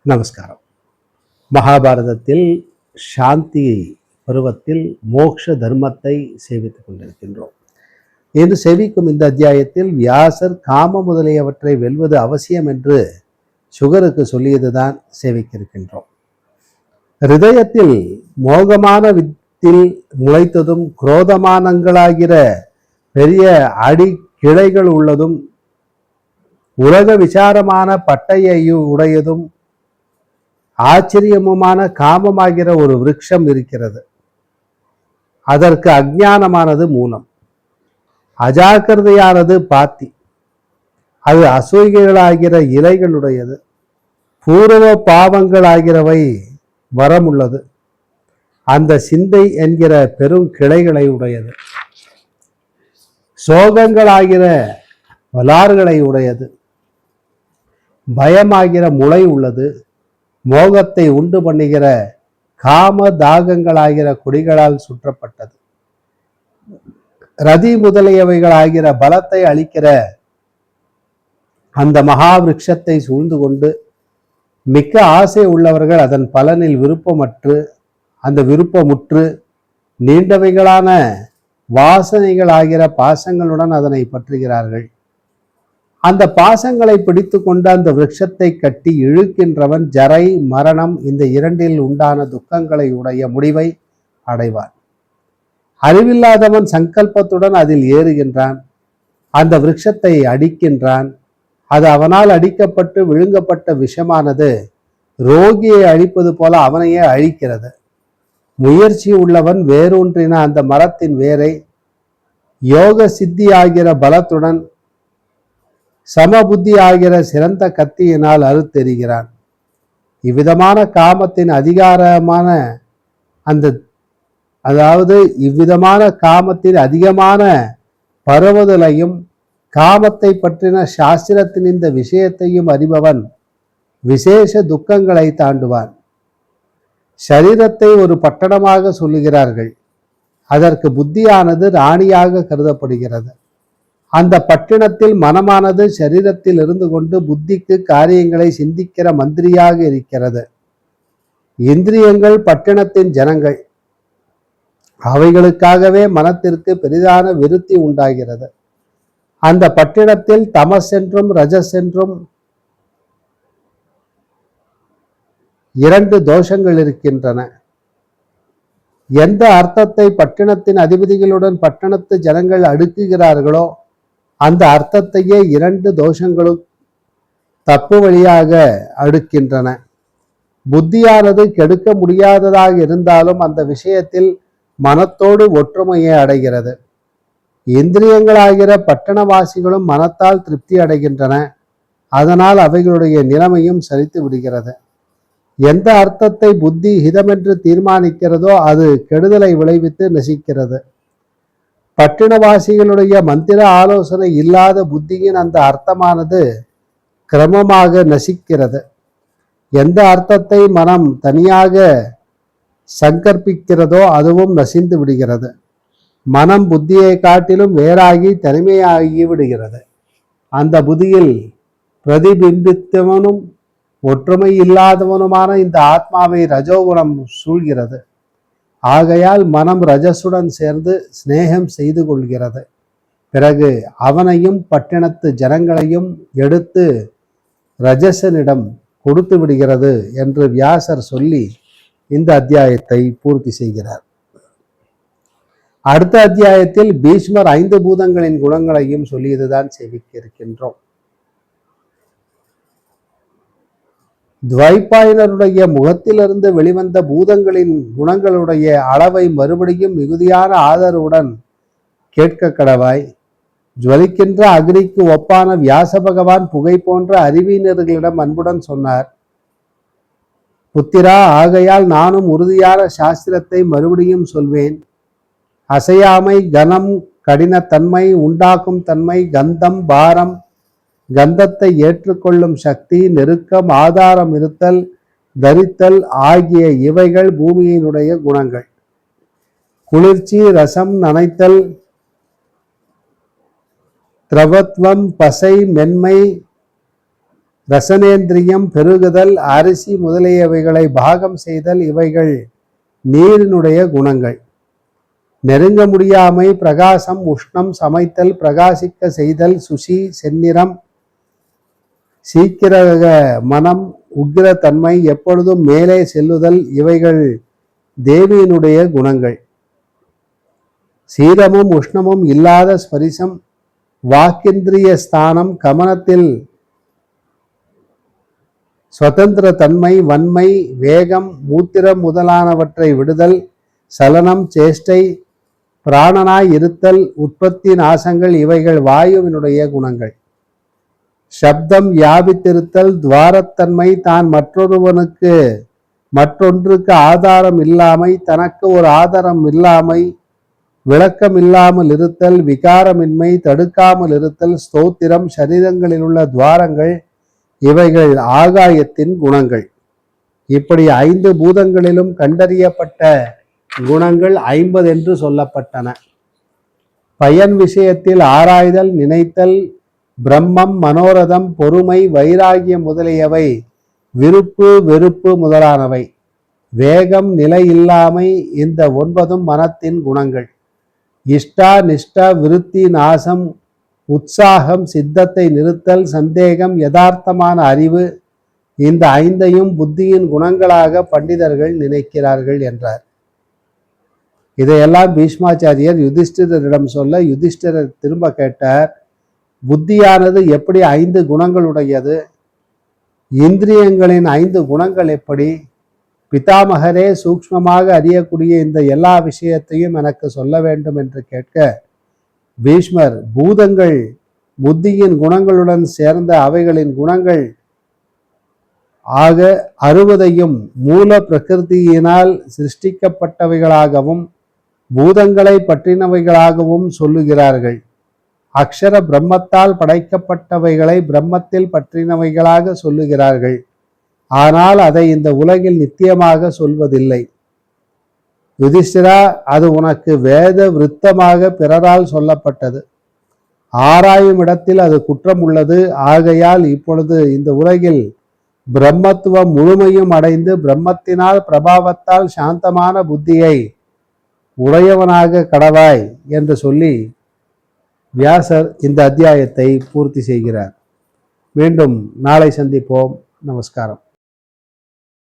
நமஸ்காரம். மகாபாரதத்தில் சாந்தி பருவத்தில் மோக்ஷ தர்மத்தை சேவித்துக் கொண்டிருக்கின்றோம். என்று சேவிக்கும் இந்த அத்தியாயத்தில் வியாசர் காம முதலியவற்றை வெல்வது அவசியம் என்று சுகருக்கு சொல்லியதுதான் சேவிக்க இருக்கின்றோம். ஹிருதயத்தில் மோகமான வித்தில் முளைத்ததும் குரோதமானங்களாகிற பெரிய அடி கிளைகள் உள்ளதும் உலக விசாரமான பட்டையை உடையதும் ஆச்சரியமுமான காமமாகிற ஒரு விருட்சம் இருக்கிறது. அதற்கு அஞ்ஞானமானது மூலம், அஜாக்கிரதையானது பாத்தி, அது அசூயைகளாகிற இலைகளுடையது, பூர்வ பாவங்களாகிறவை வரமுள்ளது, அந்த சிந்தை என்கிற பெரும் கிளைகளை உடையது, சோகங்களாகிற வலாறுகளை உடையது, பயமாகிற முளை உள்ளது, மோகத்தை உண்டு பண்ணுகிற காம தாகங்களாகிற கொடிகளால் சுற்றப்பட்டது, ரதி முதலியவைகளாகிற பலத்தை அளிக்கிற அந்த மகாவிருட்சத்தை சூழ்ந்து கொண்டு மிக்க ஆசை உள்ளவர்கள் அதன் பலனில் விருப்பமுற்று நீண்டவைகளான வாசனைகளாகிற பாசங்களுடன் அதனை பற்றுகிறார்கள். அந்த பாசங்களை பிடித்து கொண்டு அந்த விருட்சத்தை கட்டி இழுக்கின்றவன் ஜரை மரணம் இந்த இரண்டில் உண்டான துக்கங்களை உடைய முடிவை அடைவான். அறிவில்லாதவன் சங்கல்பத்துடன் அதில் ஏறுகின்றான், அந்த விருட்சத்தை அடிக்கின்றான். அது அவனால் அடிக்கப்பட்டு விழுங்கப்பட்ட விஷமானது ரோகியை அழிப்பது போல அவனையே அழிக்கிறது. முயற்சி உள்ளவன் வேரூன்றின அந்த மரத்தின் வேரை யோக சித்தி ஆகிற பலத்துடன் சமபுத்தி ஆகிற சிறந்த கத்தியினால் அறுத்தெறிகிறான். இவ்விதமான காமத்தின் அதிகமான பரவுதலையும் காமத்தை பற்றின சாஸ்திரத்தின் இந்த விஷயத்தையும் அறிபவன் விசேஷ துக்கங்களை தாண்டுவான். சரீரத்தை ஒரு பட்டணமாக சொல்லுகிறார்கள். அதற்கு புத்தியானது ராணியாக கருதப்படுகிறது. அந்த பட்டினத்தில் மனமானது சரீரத்தில் இருந்து கொண்டு புத்திக்கு காரியங்களை சிந்திக்கிற மந்திரியாக இருக்கிறது. இந்திரியங்கள் பட்டினத்தின் ஜனங்கள். அவைகளுக்காகவே மனத்திற்கு பெரிதான விருத்தி உண்டாகிறது. அந்த பட்டினத்தில் தமஸ் என்றும் ரஜஸ் என்றும் இரண்டு தோஷங்கள் இருக்கின்றன. எந்த அர்த்தத்தை பட்டினத்தின் அதிபதிகளுடன் பட்டணத்து ஜனங்கள் அடுக்குகிறார்களோ அந்த அர்த்தத்தையே இரண்டு தோஷங்களும் தப்பு வழியாக அடுக்கின்றன. புத்தியானது கெடுக்க முடியாததாக இருந்தாலும் அந்த விஷயத்தில் மனத்தோடு ஒற்றுமையை அடைகிறது. இந்திரியங்களாகிற பட்டணவாசிகளும் மனத்தால் திருப்தி அடைகின்றன. அதனால் அவைகளுடைய நிலைமையும் சரித்து விடுகிறது. எந்த அர்த்தத்தை புத்தி ஹிதமென்று தீர்மானிக்கிறதோ அது கெடுதலை விளைவித்து நசிக்கிறது. பட்டினவாசிகளுடைய மந்திர ஆலோசனை இல்லாத புத்தியின் அந்த அர்த்தமானது கிரமமாக நசிக்கிறது. எந்த அர்த்தத்தை மனம் தனியாக சங்கற்பிக்கிறதோ அதுவும் நசிந்து விடுகிறது. மனம் புத்தியை காட்டிலும் வேறாகி தனிமையாகி விடுகிறது. அந்த புத்தியில் பிரதிபிம்பித்தவனும் ஒற்றுமை இல்லாதவனுமான இந்த ஆத்மாவை ரஜோகுணம் சூழ்கிறது. ஆகையால் மனம் ரஜசுடன் சேர்ந்து சிநேகம் செய்து கொள்கிறது. பிறகு அவனையும் பட்டினத்து ஜனங்களையும் எடுத்து ரஜசனிடம் கொடுத்து விடுகிறது என்று வியாசர் சொல்லி இந்த அத்தியாயத்தை பூர்த்தி செய்கிறார். அடுத்த அத்தியாயத்தில் பீஷ்மர் 5 பூதங்களின் குணங்களையும் சொல்லியதுதான் சேவிக்க இருக்கின்றோம். துவைபாயனருடைய முகத்திலிருந்து வெளிவந்த பூதங்களின் குணங்களுடைய அளவை மறுபடியும் மிகுதியான ஆதரவுடன் கேட்க கடவாய். ஜுவலிக்கின்ற அக்னிக்கு ஒப்பான வியாச பகவான் புகை போன்ற அறிவியினர்களிடம் அன்புடன் சொன்னார். புத்திரா, ஆகையால் நானும் உறுதியான சாஸ்திரத்தை மறுபடியும் சொல்வேன். அசையாமை, கனம், கடினத்தன்மை, உண்டாக்கும் தன்மை, கந்தம், பாரம், கந்தத்தை ஏற்றுக்கொள்ளும் சக்தி, நெருக்கம், ஆதாரம் இருத்தல், தரித்தல் ஆகிய இவைகள் பூமியினுடைய குணங்கள். குளிர்ச்சி, ரசம், நனைத்தல், திரவத்வம், பசை, மென்மை, ரசனேந்திரியம் பெருகுதல், அரிசி முதலியவைகளை பாகம் செய்தல் இவைகள் நீரினுடைய குணங்கள். நெருங்க முடியாமை, பிரகாசம், உஷ்ணம், சமைத்தல், பிரகாசிக்க செய்தல், சுசி, செந்நிறம், சீக்கிர மனம், உக்கிரத்தன்மை, எப்பொழுதும் மேலே செல்லுதல் இவைகள் தேவியினுடைய குணங்கள். சீதமும் உஷ்ணமும் இல்லாத ஸ்பரிசம், வாக்கிந்திரிய ஸ்தானம், கமனத்தில் சுதந்திர தன்மை, வன்மை, வேகம், மூத்திரம் முதலானவற்றை விடுதல், சலனம், சேஷ்டை, பிராணனாய் இருத்தல், உற்பத்தி, நாசங்கள் இவைகள் வாயுவினுடைய குணங்கள். சப்தம், வியாபித்திருத்தல், துவாரத்தன்மை, தான் மற்றொன்றுக்கு ஆதாரம் இல்லாமை, தனக்கு ஒரு ஆதாரம் இல்லாமை, விளக்கம் இல்லாமல் இருத்தல், விகாரமின்மை, தடுக்காமல் இருத்தல், ஸ்தோத்திரம், சரீரங்களில் உள்ள துவாரங்கள் இவைகள் ஆகாயத்தின் குணங்கள். இப்படி 5 பூதங்களிலும் கண்டறியப்பட்ட குணங்கள் 50 என்று சொல்லப்பட்டன. பயன் விஷயத்தில் ஆராய்தல், நினைத்தல், பிரம்மம், மனோரதம், பொறுமை, வைராகியம் முதலியவை விருப்பு, வெறுப்பு முதலானவை. வேகம், நிலை இல்லாமை, இந்த 9 மனத்தின் குணங்கள். இஷ்டா, நிஷ்டா, விருத்தி, நாசம், உற்சாகம், சித்தத்தை நிறுத்தல், சந்தேகம், யதார்த்தமான அறிவு, இந்த 5ஐயும் புத்தியின் குணங்களாக பண்டிதர்கள் நினைக்கிறார்கள் என்றார். இதையெல்லாம் பீஷ்மாச்சாரியர் யுதிஷ்டிரரிடம் சொல்ல யுதிஷ்டிரர் திரும்ப கேட்டார், புத்தியானது எப்படி 5 குணங்களுடையது? இந்திரியங்களின் 5 குணங்கள் எப்படி? பிதாமகரே, சூக்ஷ்மமாக அறியக்கூடிய இந்த எல்லா விஷயத்தையும் எனக்கு சொல்ல வேண்டும் என்று கேட்க, பீஷ்மர் பூதங்கள் புத்தியின் குணங்களுடன் சேர்ந்த அவைகளின் குணங்கள் ஆக 60ஐயும் மூல பிரகிருதியினால் சிருஷ்டிக்கப்பட்டவைகளாகவும் பூதங்களை பற்றினவைகளாகவும் சொல்லுகிறார்கள். அக்ஷர பிரம்மத்தால் படைக்கப்பட்டவைகளை பிரம்மத்தில் பற்றினவைகளாக சொல்லுகிறார்கள். ஆனால் அதை இந்த உலகில் நித்தியமாக சொல்வதில்லை. யுதிஷ்டிரா, அது உனக்கு வேத விருத்தமாக பிறரால் சொல்லப்பட்டது. ஆராயும் இடத்தில் அது குற்றம் உள்ளது. ஆகையால் இப்பொழுது இந்த உலகில் பிரம்மத்துவம் முழுமையும் அடைந்து பிரம்மத்தினால் பிரபாவத்தால் சாந்தமான புத்தியை உடையவனாக கடவாய் என்று சொல்லி வியாசர் இந்த அத்தியாயத்தை பூர்த்தி செய்கிறார். மீண்டும் நாளை சந்திப்போம். நமஸ்காரம்.